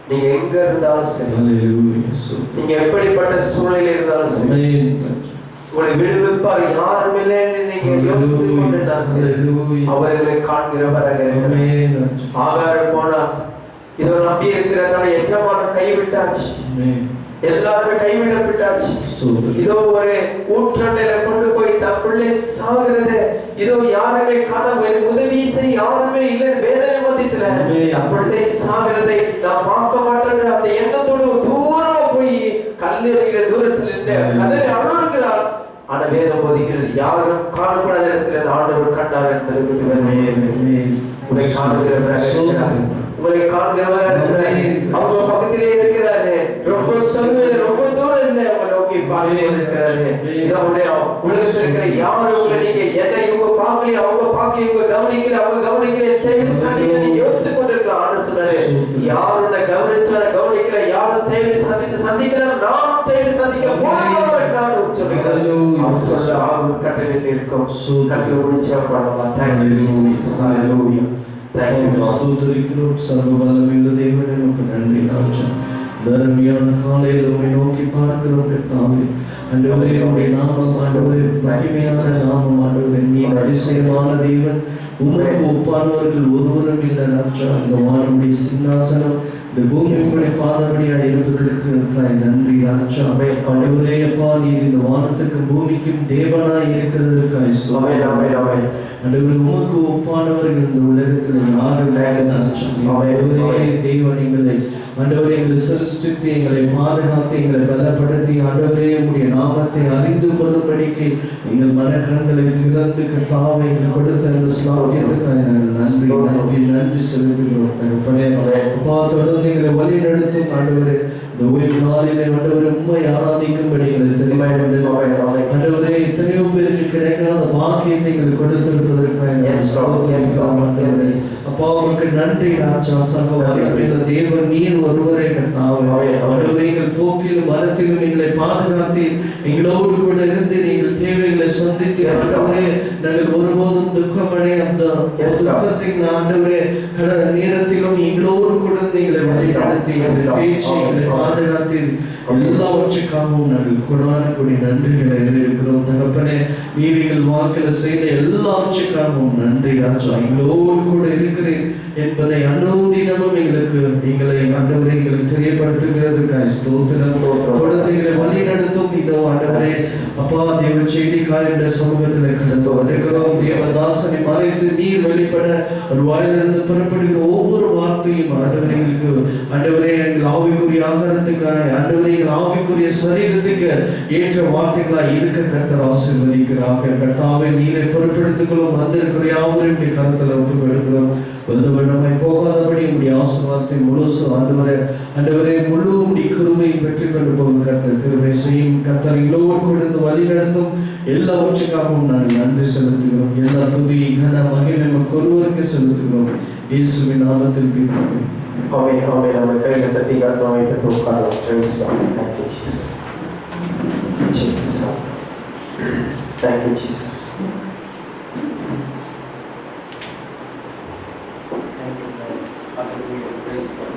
நீங்க எங்க இருந்தாலும் சரி, நீங்க எப்படிப்பட்ட சூழ்நிலை இருந்தாலும் சரி, உங்களை விடுவிப்பார் யாரும் இல்லைன்னு நீங்க யோசித்துக் கொண்டிருந்தாலும் சரி, அவர்களை காண்கிறவராக இருக்கிறார். ஆகாரம் போனா இதோ நம்பி இருக்கிறதோட எஜமானம் கைவிட்டாச்சு, எல்லாருமே கைவிடப்பட்டாச்சு. இதோ ஒரு ஊற்றண்டையில கொண்டு போய் தன் பிள்ளை சாகிறது, இதோ யாருமே காண உதவி செய்ய யாருமே இல்லை, வேதனை மத்தியத்துல பிள்ளை சாகிறதை நான் பார்க்க மாட்டேன் அந்த எண்ணத்தோடு தூரமா போய் கல்லெறிகிற தூரத்தில் இருந்து கதறி அழுகிறார். ஆனா வேதம் போதிக்கிறது யாரும் காணப்படாத இடத்துல ஆண்டவர் கண்டார் என்பது உங்களை காணுகிறவராக, உங்களை காண்கிறவராக அவங்க பக்கத்திலே இருக்கிறாரு. ரொம்ப சொல்லுவது ரொம்ப தூரம் இல்லை, பார்த்து கொண்டிருக்கிறாரு. இதனுடைய உலகத்தில் இருக்கிற யாரும் உங்களை நீங்க எதை இவங்க பார்க்கலையே, அவங்க பார்க்கலையே, இவங்க கவனிக்கல, அவங்க கவனிக்கல, தேவை சந்திக்க நீங்க யோசித்துக் கொண்டிருக்கலாம். ஆண்டு சொன்னாரு, யாரும் உன்னை கவனிச்சார கவனிக்கல, யாரும் தேவை சந்திக்கல, நானும் தேவை சந்திக்க போகிறேன் நான் சொல்லுகிறார். அவர் சொல்ல ஆகும் கட்டளையில் இருக்கும். கட்டளை முடிச்சா பண்ணலாம். Thank you Jesus. Hallelujah. Thank you Lord. ஸ்தோத்திரிக்கிறோம். சர்வவல்லமையுள்ள தேவனே, உமக்கு நன்றி ராஜா. தர்மியான காலையில் உம்மை நோக்கி பார்க்கிறோம் கர்த்தாவே. ஆண்டவரே, உம்முடைய நாமம் ஆண்டவரே மகிமையான நாமம் ஆண்டவரே. நீர் அதிசயமான தேவன். உமக்கு ஒப்பானவர்கள் ஒருவரும் இல்லை ராஜா. இந்த வானமுடைய சிங்காசனம் இந்த பூமியுடைய பாதபடியாக இருப்பதற்கு நன்றி ராஜா. ஆண்டவரே அப்பா, நீர் இந்த வானத்துக்கு பூமிக்கும் தேவனாய் இருக்கிறதற்காக ஆண்டவரே, உமக்கு ஒப்பானவர்கள் இந்த உலகத்தில் யாரும் தேவன் எங்களை ஆண்டவரே எங்களை சிருஷ்டித்து எங்களை பாதுகாத்து எங்களை பலப்படுத்தி ஆண்டவரே உம்முடைய நாமத்தை அறிந்து கொள்ளும்படிக்கு எங்கள் மனக்கண்களை திறந்து கர்த்தாவை எங்கள் கொடுத்த அந்த ஸ்லாகியத்துக்காக நாங்கள் நன்றி நன்றி நன்றி செலுத்துகிறோம் தகப்பனே. அப்பா, தொடர்ந்து எங்களை வழி நடத்தும் ஆண்டவரே. இந்த ஓய்வு நாளிலே ஆண்டவரே உம்மை ஆராதிக்கும்படி எங்களை தெரிந்து ஆண்டவரே எத்தனையோ பேருக்கு கிடைக்காத பாக்கியத்தை எங்களை கொடுத்திருப்பதற்காக அப்பா உமக்கு நன்றி ராஜா. சர்வ வல்லமையுள்ள தேவன் நீர் ஒருவரே கர்த்தாவே. ஆண்டவரே, எங்கள் போக்கிலும் வரத்திலும் எங்களை பாதுகாத்து எங்களோடு கூட இருந்து நீங்கள் தேவைகளை சந்தித்து ஆண்டவரே நாங்கள் ஒருபோதும் துக்கமடைய அந்த துக்கத்தின் ஆண்டவரே நேரத்திலும் எங்களோடு கூட எங்களை வழி நடத்தி தேய்ச்சி எங்களை பாதுகாத்து எல்லாவற்றுக்காகவும் நாங்கள் கொடான கொடி நன்றிகளை எழுதியிருக்கிறோம் தகப்பனே. நீர் எங்கள் வாழ்க்கையில் செய்த எல்லாவற்றுக்காகவும் நன்றி ராஜா. எங்களோடு கூட இருக்கிறேன் என்பதை அனுதினமும் எங்களுக்கு எங்களை ஆண்டவரே எங்களுக்கு தெரியப்படுத்துகிறதுக்காக ஸ்தோத்திரம். தொடர்ந்து எங்களை வழி நடத்தும் இதோ ஆண்டவரே அப்பா தேவ செய்திக்காக என்ற சமூகத்தில் கடந்து வருகிறோம். தேவதாசனை மறைத்து நீர் வெளிப்பட ஒரு வாயிலிருந்து புறப்படுகிற ஒவ்வொரு வார்த்தையும் ஆண்டவரே எங்களுக்கு ஆண்டவரே எங்கள் ஆவிக்குரிய ஆகாரத்துக்காக ஆண்டவரே எங்கள் ஆவிக்குரிய சரீரத்துக்கு ஏற்ற வார்த்தைகளாக இருக்க கர்த்தர் ஆசீர்வதிக்கிறாங்க. கர்த்தாவை நீரை பொறுப்பெடுத்துக் கொள்ளும். வந்திருக்கிற யாவரும் கருத்தில் ஒப்புக் கொடுக்கிறோம். நம்மை போகாதபடி உடைய ஆசீர்வாதத்தை முழுசு ஆண்டவரே ஆண்டவரே முழு உடைய கிருபையை பெற்றுக் கொண்டு போகும் கர்த்தர் கிருபை செய்யும். கர்த்தர் எங்களோடு கொடுத்து வழி நடத்தும் எல்லாவற்றுக்காகவும் நாங்கள் நன்றி செலுத்துகிறோம். எல்லா துதி கன மகிமை நமக்கு ஒருவருக்கு செலுத்துகிறோம். இயேசுவின் நாமத்தில் பிதாவே. ஆமென் ஆமென். நம்ம கையில தட்டி கர்த்தரை பெற்று உட்காரலாம். Praise God. Thank you Jesus. Jesus. Thank you Jesus. Hallelujah. Praise God.